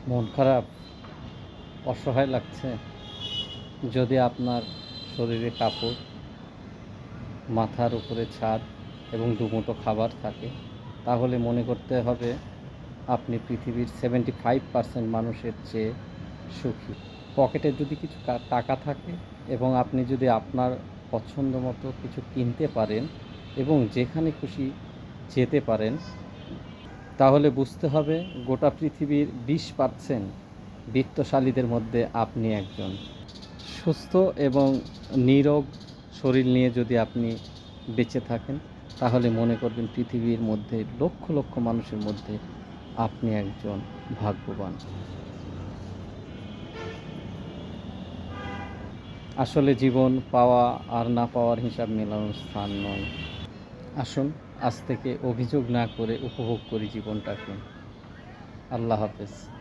মন খারাপ, অসহায় লাগছে? যদি আপনার শরীরে কাপড়, মাথার উপরে ছাদ এবং দুমুঠো খাবার থাকে, তাহলে মনে করতে হবে আপনি পৃথিবীর 75% মানুষের চেয়ে সুখী। পকেটে যদি কিছু টাকা থাকে এবং আপনি যদি আপনার পছন্দ মতো কিছু কিনতে পারেন এবং যেখানে খুশি যেতে পারেন, তাহলে বুঝতে হবে গোটা পৃথিবীর 20% বিত্তশালীদের মধ্যে আপনি একজন। সুস্থ এবং নীরোগ শরীর নিয়ে যদি আপনি বেঁচে থাকেন, তাহলে মনে করবেন পৃথিবীর মধ্যে লক্ষ লক্ষ মানুষের মধ্যে আপনি একজন ভাগ্যবান। আসলে জীবন পাওয়া আর না পাওয়ার হিসাব মেলানোর স্থান নয়। আসুন আজ থেকে অভিযোগ না করে উপভোগ করি জীবনটাকে। আল্লাহ হাফেজ।